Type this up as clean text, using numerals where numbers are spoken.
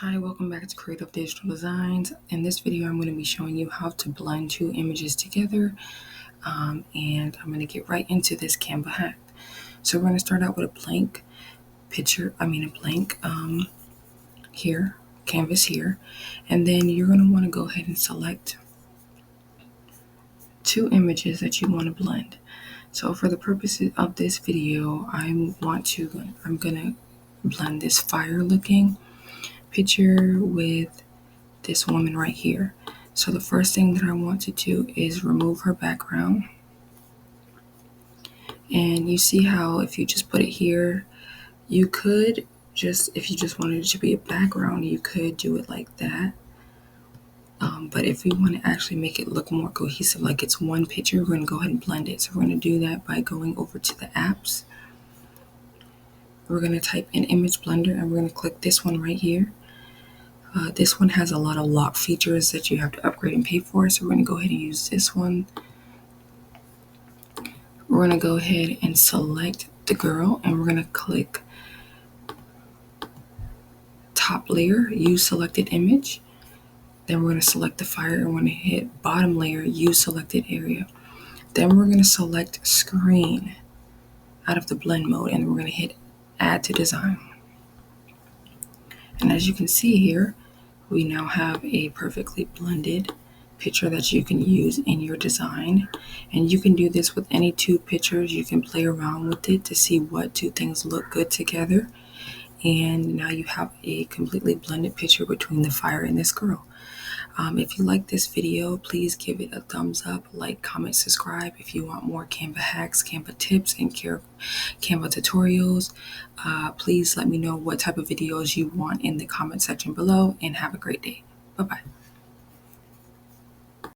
Hi, welcome back to Creative Digital Designs. In this video, I'm going to be showing you how to blend two images together, and I'm going to get right into this Canva hack. So we're going to start out with a blank picture, a blank canvas here, and then you're going to want to go ahead and select two images that you want to blend. So for the purposes of this video, I'm going to blend this fire looking picture with this woman right here. So the first thing that I want to do is remove her background. And you see how if you just put it here, you could if you just wanted it to be a background, you could do it like that. But if we want to actually make it look more cohesive, like it's one picture, we're going to go ahead and blend it. So we're going to do that by going over to the apps. We're going to type in Image Blender and we're going to click this one right here. This one has a lot of lock features that you have to upgrade and pay for, so we're going to go ahead and use this one. We're going to go ahead and select the girl, and we're going to click top layer, use selected image. Then we're going to select the fire, and we're going to hit bottom layer, use selected area. Then we're going to select screen out of the blend mode, and we're going to hit add to design. And as you can see here, we now have a perfectly blended picture that you can use in your design. And you can do this with any two pictures. You can play around with it to see what two things look good together. And now you have a completely blended picture between the fire and this girl. If you like this video, please give it a thumbs up, like, comment, subscribe. If you want more Canva hacks, Canva tips, and Canva tutorials, please let me know what type of videos you want in the comment section below, and have a great day. Bye-bye.